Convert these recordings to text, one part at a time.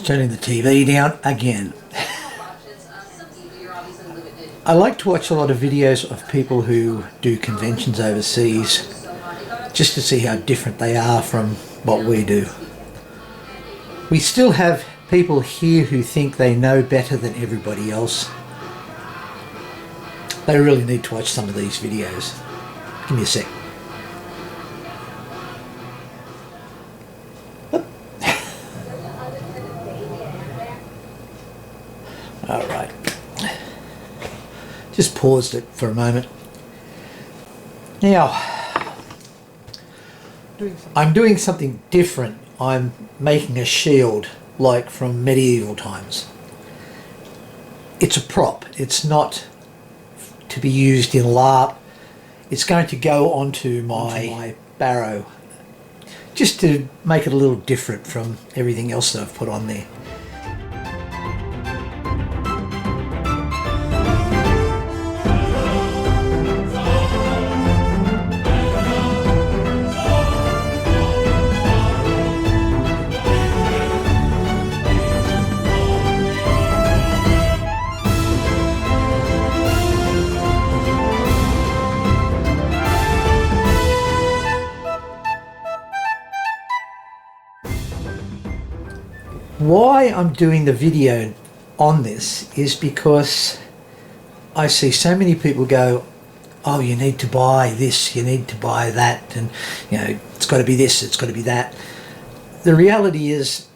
Just turning the TV down again. I like to watch a lot of videos of people who do conventions overseas just to see how different they are from what we do. We still have people here who think they know better than everybody else. They really need to watch some of these videos. Give me a sec. All right. Just paused it for a moment. Now, I'm doing something different. I'm making a shield like from medieval times. It's a prop. It's not to be used in LARP. It's going to go onto my barrow just to make it a little different from everything else that I've put on there. Why I'm doing the video on this is because I see so many people go, oh, you need to buy this, you need to buy that, and you know, it's got to be this, it's got to be that. The reality is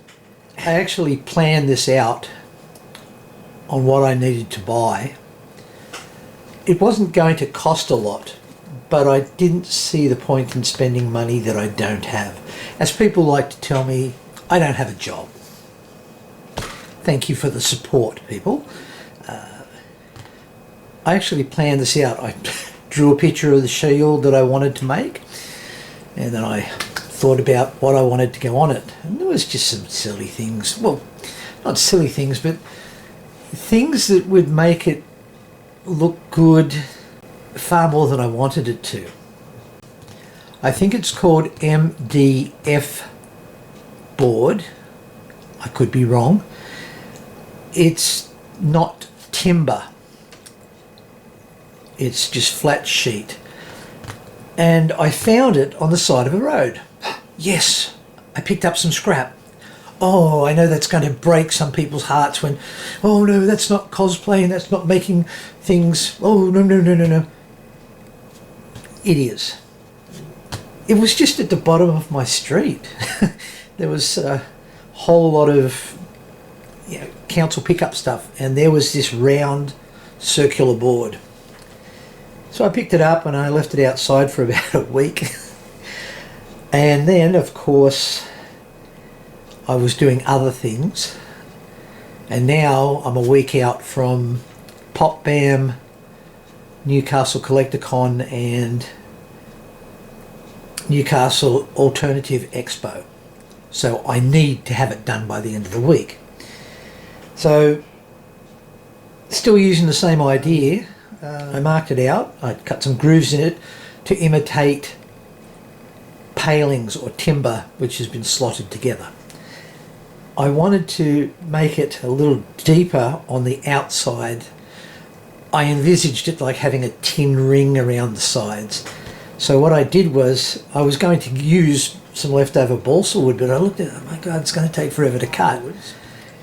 I actually planned this out on what I needed to buy. It wasn't going to cost a lot, but I didn't see the point in spending money that I don't have. As people like to tell me, I don't have a job. Thank you for the support, people. I actually planned this out. I drew a picture of the shield that I wanted to make, and then I thought about what I wanted to go on it. And there was just some silly things. Well, not silly things, but things that would make it look good far more than I wanted it to. I think it's called MDF board. I could be wrong. It's not timber, it's just flat sheet, and I found it on the side of a road. Yes, I picked up some scrap. Oh, I know that's going to break some people's hearts when, oh no, that's not cosplaying, that's not making things, oh no, no, no, no, no. It is. It was just at the bottom of my street. There was a whole lot of council pickup stuff, and there was this round circular board. So I picked it up and I left it outside for about a week. And then of course I was doing other things, and now I'm a week out from Pop Bam, Newcastle Collecticon and Newcastle Alternative Expo. So I need to have it done by the end of the week. So, still using the same idea. I marked it out, I cut some grooves in it to imitate palings or timber which has been slotted together. I wanted to make it a little deeper on the outside. I envisaged it like having a tin ring around the sides. So what I did was, I was going to use some leftover balsa wood, but I looked at it, oh my God, it's going to take forever to cut.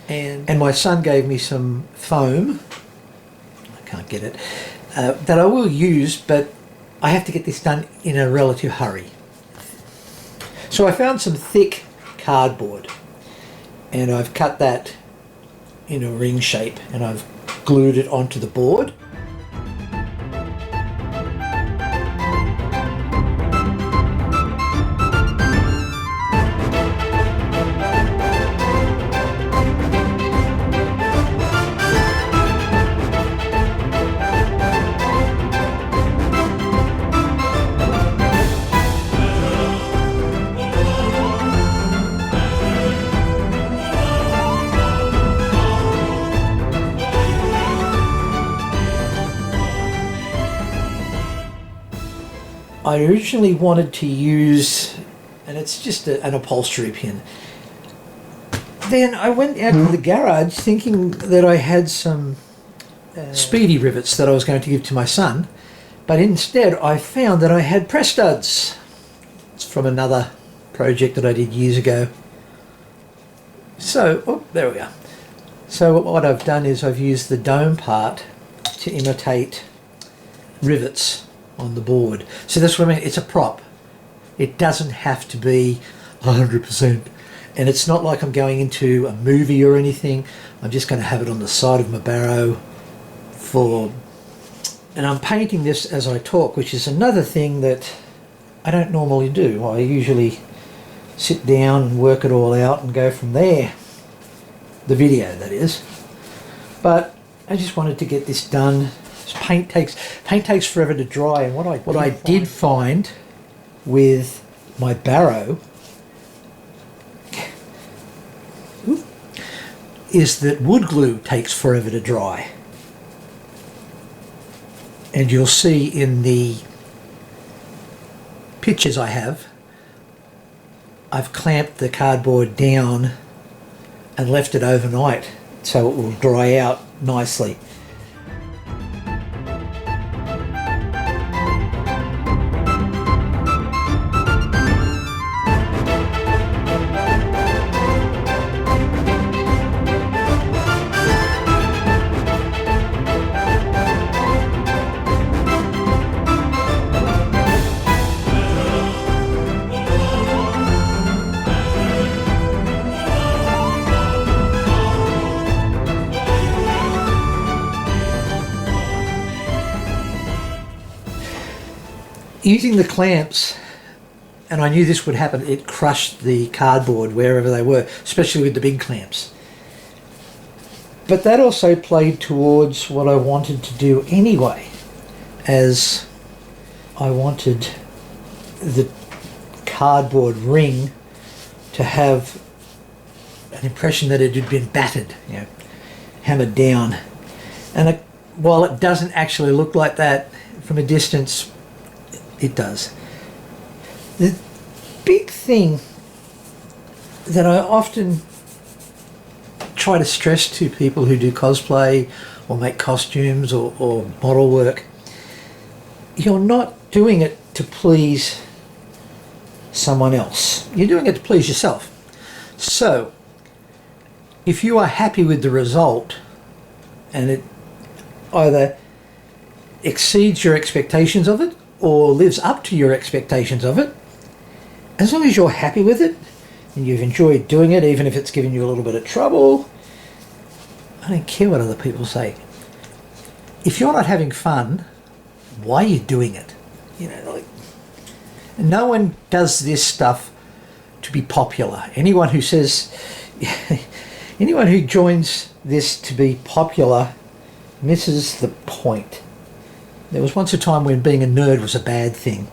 And my son gave me some foam, I can't get it, that I will use, but I have to get this done in a relative hurry. So I found some thick cardboard, and I've cut that in a ring shape, and I've glued it onto the board. I originally wanted to use, and it's just an upholstery pin, Then I went out to the garage thinking that I had some speedy rivets that I was going to give to my son, but instead I found that I had press studs. It's from another project that I did years ago. So, oh, there we are. So what I've done is I've used the dome part to imitate rivets on the board. So that's what I mean, it's a prop. It doesn't have to be 100%. And it's not like I'm going into a movie or anything. I'm just going to have it on the side of my barrow and I'm painting this as I talk, which is another thing that I don't normally do. I usually sit down and work it all out and go from there. The video, that is. But I just wanted to get this done. Paint takes forever to dry, and what I did find with my barrow is that wood glue takes forever to dry. And you'll see in the pictures I have, I've clamped the cardboard down and left it overnight so it will dry out nicely. Using the clamps, and I knew this would happen, it crushed the cardboard wherever they were, especially with the big clamps. But that also played towards what I wanted to do anyway, as I wanted the cardboard ring to have an impression that it had been battered, you know, hammered down. And while it doesn't actually look like that from a distance, it does. The big thing that I often try to stress to people who do cosplay or make costumes or model work, you're not doing it to please someone else. You're doing it to please yourself. So, if you are happy with the result and it either exceeds your expectations of it or lives up to your expectations of it, as long as you're happy with it and you've enjoyed doing it, even if it's giving you a little bit of trouble, I don't care what other people say. If you're not having fun, why are you doing it? You know, like, no one does this stuff to be popular. Anyone who says, anyone who joins this to be popular misses the point. There was once a time when being a nerd was a bad thing.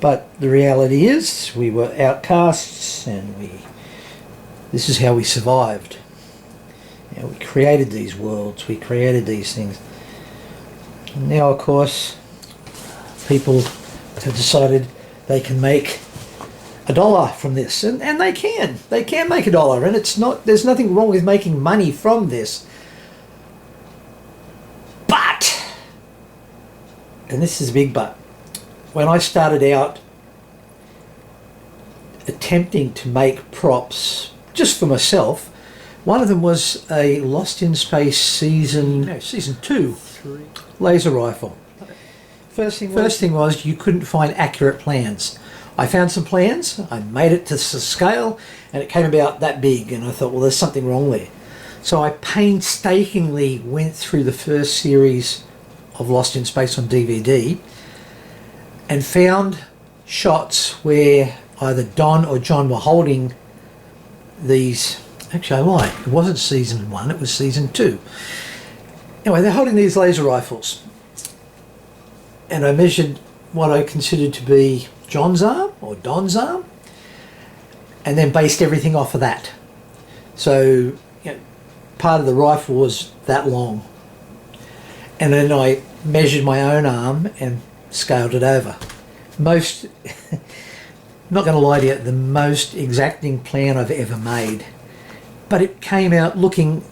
But the reality is we were outcasts and this is how we survived. You know, we created these worlds, we created these things. And now, of course, people have decided they can make $1 from this, and they can make $1, and it's not, there's nothing wrong with making money from this. But, and this is a big but, when I started out attempting to make props just for myself, one of them was a Lost in Space season 2 laser rifle. First thing was you couldn't find accurate plans. I found some plans, I made it to scale, and it came about that big, and I thought, well, there's something wrong there. So I painstakingly went through the first series of Lost in Space on DVD and found shots where either Don or John were holding these. Actually, I lied. It wasn't season 1, it was season 2. Anyway, they're holding these laser rifles. And I measured what I considered to be John's arm or Don's arm, and then based everything off of that. So, you know, part of the rifle was that long. And then I measured my own arm and scaled it over. Most not going to lie to you, the most exacting plan I've ever made. But it came out looking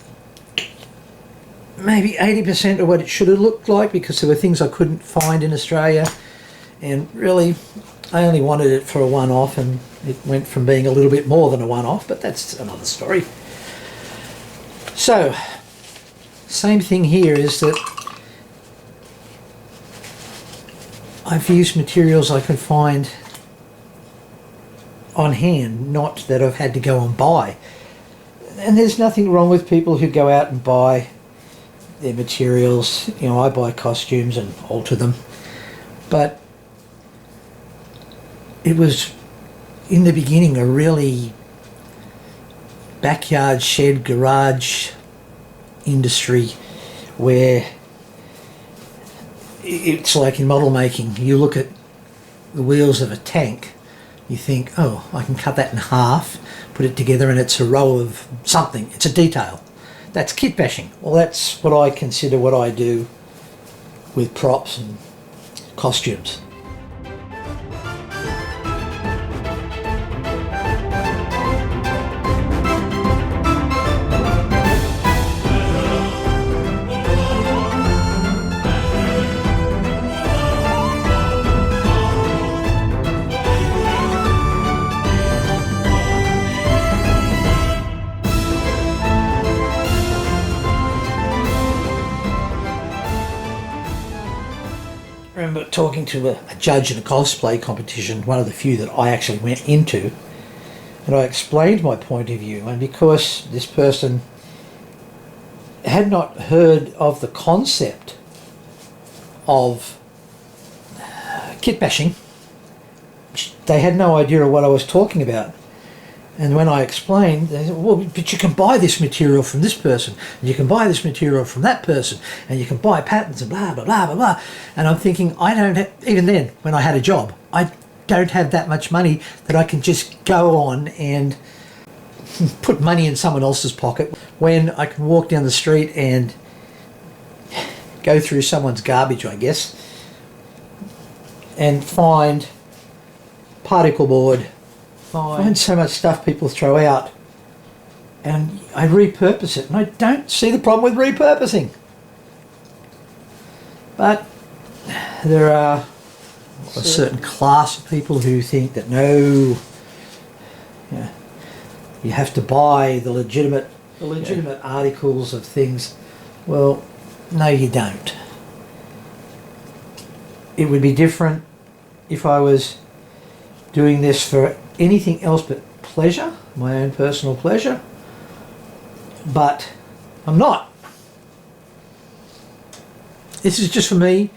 maybe 80% of what it should have looked like, because there were things I couldn't find in Australia, and really I only wanted it for a one-off, and it went from being a little bit more than a one-off, but that's another story. So, same thing here is that I've used materials I can find on hand, not that I've had to go and buy. And there's nothing wrong with people who go out and buy their materials. You know, I buy costumes and alter them. But it was, in the beginning, a really backyard, shed, garage industry where it's like in model making. You look at the wheels of a tank, you think, oh, I can cut that in half, put it together, and it's a row of something. It's a detail. That's kit bashing. Well, that's what I consider what I do with props and costumes. I remember talking to a judge in a cosplay competition, one of the few that I actually went into, and I explained my point of view, and because this person had not heard of the concept of kit bashing, they had no idea of what I was talking about. And when I explained, they said, well, but you can buy this material from this person, and you can buy this material from that person, and you can buy patterns and blah, blah, blah, blah, blah. And I'm thinking, I don't have, even then, when I had a job, I don't have that much money that I can just go on and put money in someone else's pocket when I can walk down the street and go through someone's garbage, I guess, and find particle board, find so much stuff people throw out, and I repurpose it, and I don't see the problem with repurposing. But there are a certain class of people who think that no, you have to buy the legitimate articles of things. Well, no, you don't. It would be different if I was doing this for anything else but pleasure, my own personal pleasure, but I'm not. This is just for me.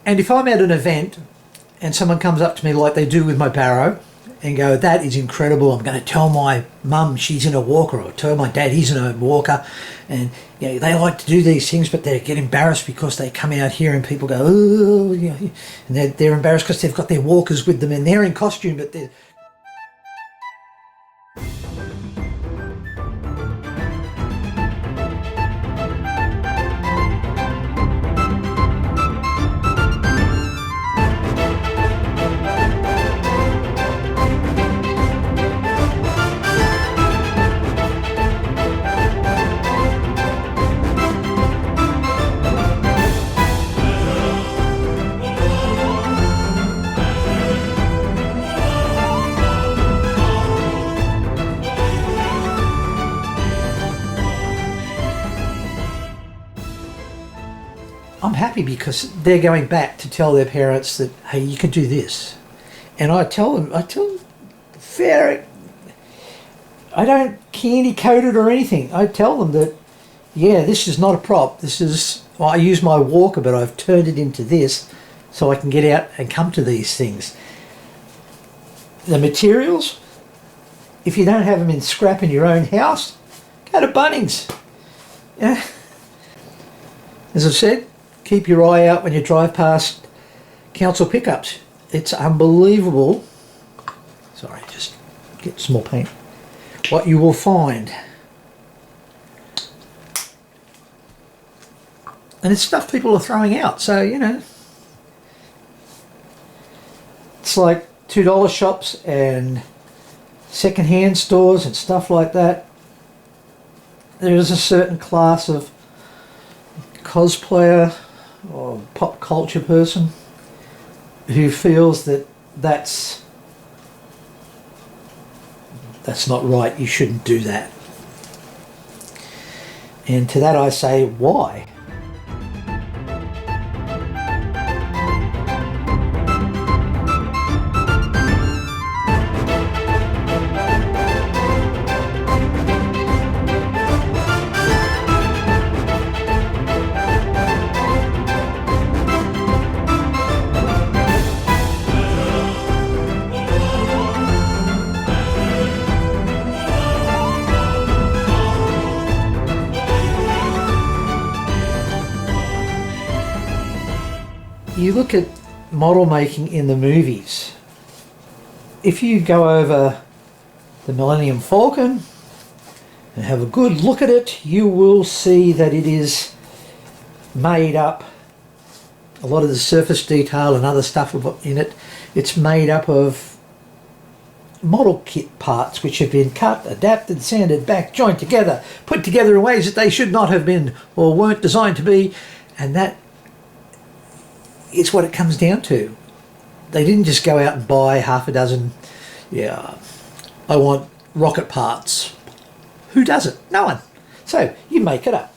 And if I'm at an event and someone comes up to me like they do with my barrow and go, that is incredible, I'm going to tell my mum she's in a walker, or tell my dad he's in a walker, and you know, they like to do these things but they get embarrassed because they come out here and people go, oh, you know, and they're embarrassed because they've got their walkers with them and they're in costume, but they're... I'm happy because they're going back to tell their parents that, hey, you can do this. And I tell them fair, I don't candy coat it or anything. I tell them that, yeah, this is not a prop. This is, well, I use my walker, but I've turned it into this so I can get out and come to these things. The materials, if you don't have them in scrap in your own house, go to Bunnings. Yeah. As I've said, keep your eye out when you drive past council pickups. It's unbelievable. Sorry, just get some more paint. What you will find. And it's stuff people are throwing out. So, you know, it's like $2 shops and second-hand stores and stuff like that, there is a certain class of cosplayer or pop culture person who feels that that's not right, you shouldn't do that. And to that I say, why? You look at model making in the movies. If you go over the Millennium Falcon and have a good look at it, you will see that it is made up, a lot of the surface detail and other stuff in it, it's made up of model kit parts which have been cut, adapted, sanded back, joined together, put together in ways that they should not have been or weren't designed to be, and that is what it comes down to. They didn't just go out and buy half a dozen, I want rocket parts. Who does it? No one. So you make it up.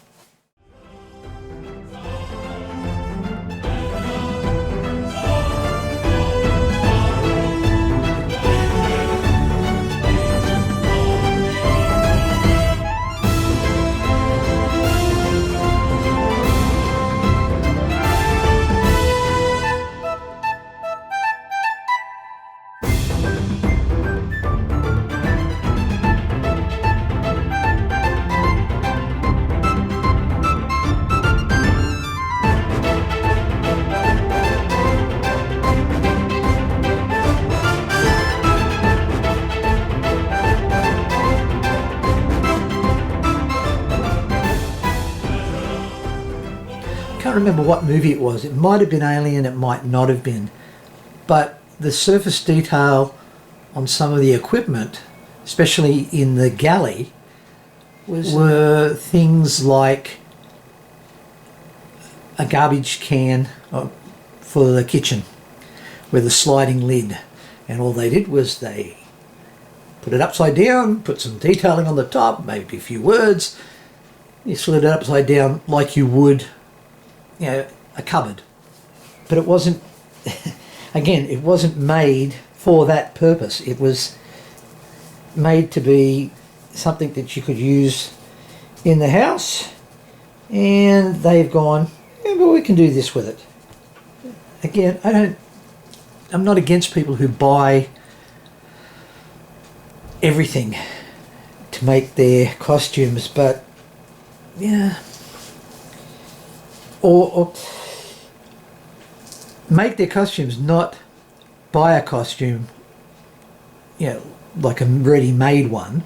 I can't remember what movie it was. It might have been Alien, it might not have been. But the surface detail on some of the equipment, especially in the galley, were things like a garbage can for the kitchen with a sliding lid. And all they did was they put it upside down, put some detailing on the top, maybe a few words. You slid it upside down like you would a cupboard. But it wasn't, again, it wasn't made for that purpose. It was made to be something that you could use in the house, and they've gone, yeah, but we can do this with it. Again, I'm not against people who buy everything to make their costumes, but or make their costumes, not buy a costume, like a ready-made one.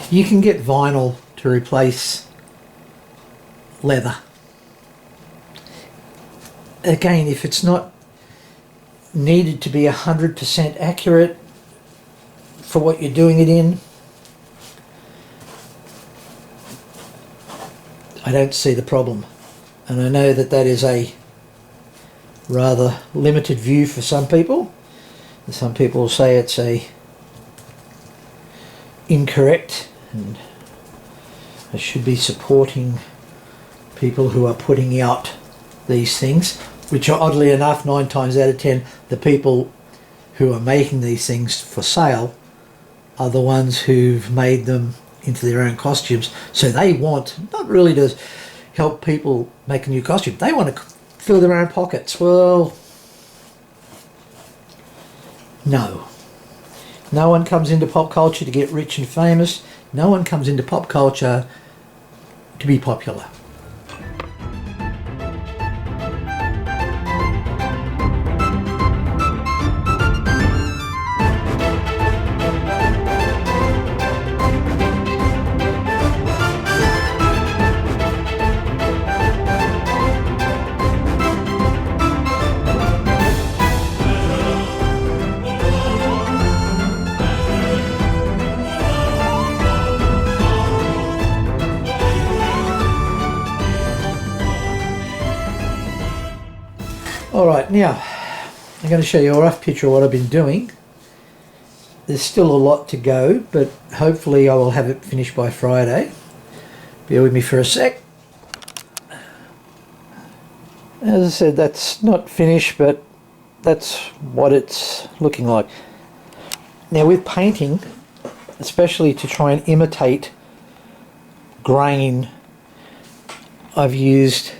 You can get vinyl to replace leather. Again, if it's not needed to be 100% accurate for what you're doing it in, I don't see the problem. And I know that that is a rather limited view for some people. Some people say it's incorrect, and I should be supporting people who are putting out these things, which are, oddly enough, 9 times out of 10, the people who are making these things for sale are the ones who've made them into their own costumes. So they want, not really to help people make a new costume, they want to fill their own pockets. Well, no. No one comes into pop culture to get rich and famous. No one comes into pop culture to be popular. Alright, now I'm going to show you a rough picture of what I've been doing. There's still a lot to go, but hopefully I will have it finished by Friday. Bear with me for a sec. As I said, that's not finished, but that's what it's looking like. Now with painting, especially to try and imitate grain, I've used,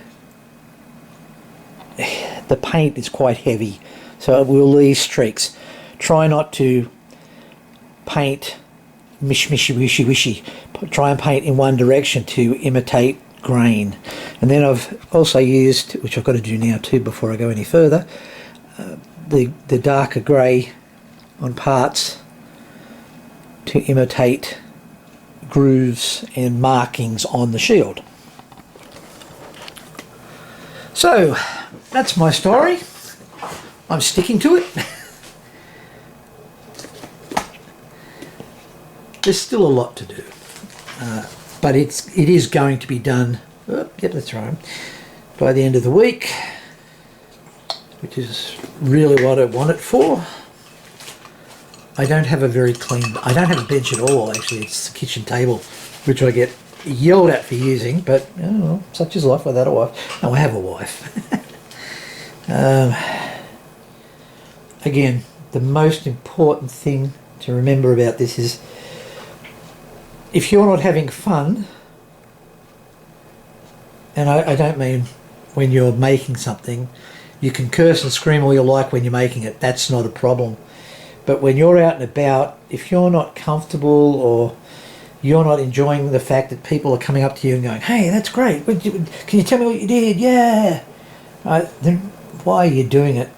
the paint is quite heavy, so it will leave streaks. Try not to paint wishy. Try and paint in one direction to imitate grain. And then I've also used, which I've got to do now too before I go any further, the darker grey on parts to imitate grooves and markings on the shield. So that's my story. I'm sticking to it. There's still a lot to do, but it is going to be done. Get the throne by the end of the week, which is really what I want it for. I don't have a very clean. I don't have a bench at all. Actually, it's the kitchen table, which I get yelled at for using. But oh, well, such is life without a wife. No, I have a wife. Again, the most important thing to remember about this is, if you're not having fun, and I don't mean when you're making something, you can curse and scream all you like when you're making it, that's not a problem. But when you're out and about, if you're not comfortable or you're not enjoying the fact that people are coming up to you and going, hey, that's great, can you tell me what you did? Yeah. Then why are you doing it?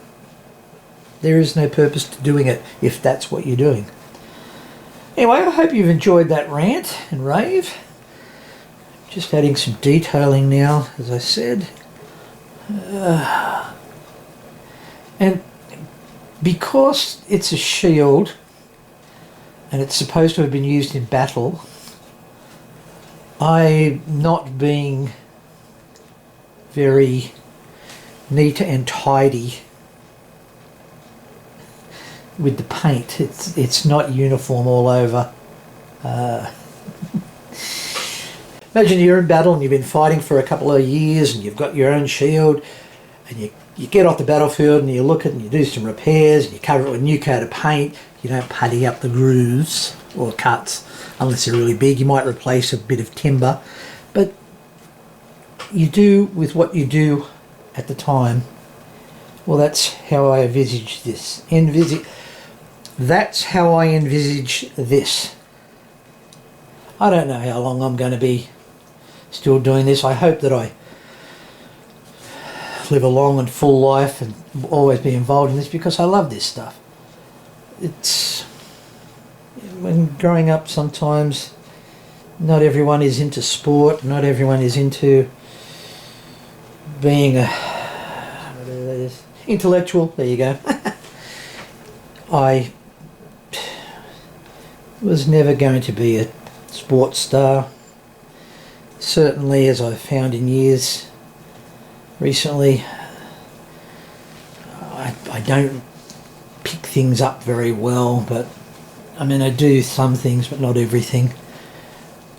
There is no purpose to doing it if that's what you're doing. Anyway, I hope you've enjoyed that rant and rave. Just adding some detailing now, as I said. And because it's a shield and it's supposed to have been used in battle, I'm not being very neat and tidy with the paint. It's not uniform all over. Imagine you're in battle and you've been fighting for a couple of years and you've got your own shield, and you get off the battlefield and you look at it and you do some repairs and you cover it with a new coat of paint. You don't putty up the grooves or cuts unless they're really big. You might replace a bit of timber, but you do with what you do at the time. Well, that's how I envisage this. That's how I envisage this. I don't know how long I'm going to be still doing this. I hope that I live a long and full life and always be involved in this, because I love this stuff. It's, when growing up, sometimes not everyone is into sport, not everyone is into being a, whatever that is, intellectual. There you go. I was never going to be a sports star. Certainly, as I've found in years recently, I don't pick things up very well, but I mean, I do some things but not everything.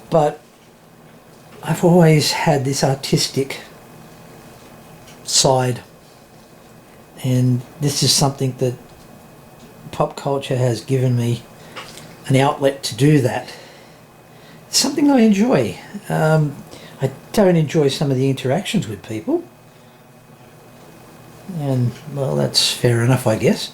But I've always had this artistic side, and this is something that pop culture has given me an outlet to do that. It's something I enjoy. I don't enjoy some of the interactions with people, and well, that's fair enough, I guess.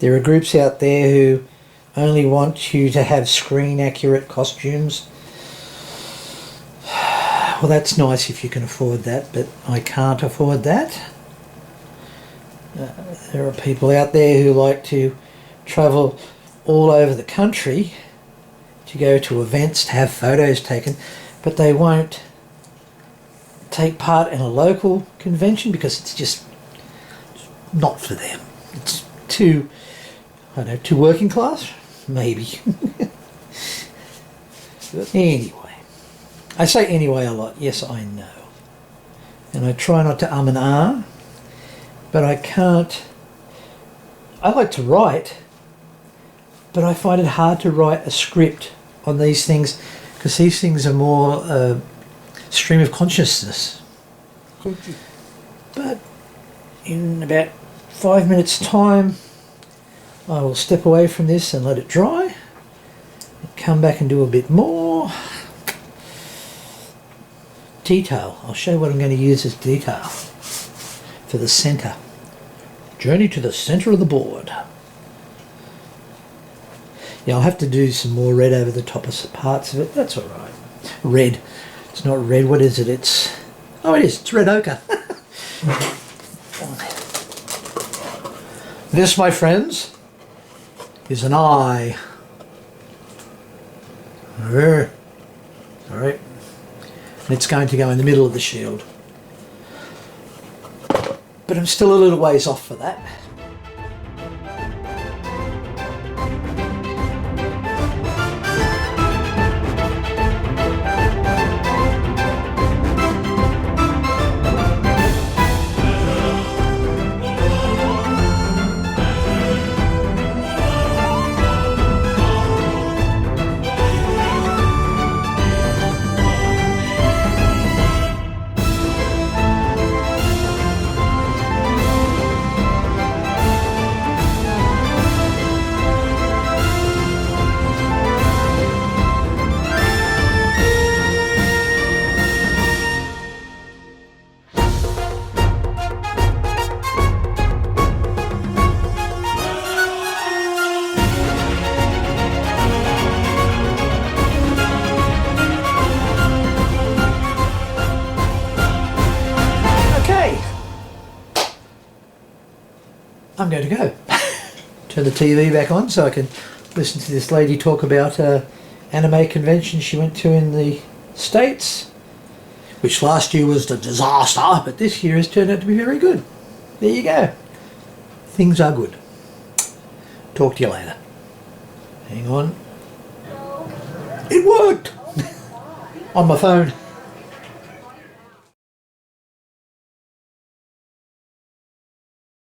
There are groups out there who only want you to have screen accurate costumes. Well, that's nice if you can afford that, but I can't afford that. There are people out there who like to travel all over the country to go to events, to have photos taken, but they won't take part in a local convention because it's just not for them. It's too, I don't know, too working class? Maybe. Anyway. I say anyway a lot. Yes, I know. And I try not to and ah, but I can't. I like to write, but I find it hard to write a script on these things because these things are more stream of consciousness. But in about 5 minutes' time, I will step away from this and let it dry, and come back and do a bit more. Detail. I'll show you what I'm going to use as detail for the centre. Journey to the centre of the board. Yeah, I'll have to do some more red over the top of parts of it. That's all right. Red. It's not red. What is it? It's... Oh, it is. It's red ochre. This, my friends, is an eye. Sorry. And it's going to go in the middle of the shield. But I'm still a little ways off for that. I'm going to go. Turn the TV back on so I can listen to this lady talk about anime convention she went to in the States, which last year was a disaster, but this year has turned out to be very good. There you go. Things are good. Talk to you later. Hang on. It worked! On my phone.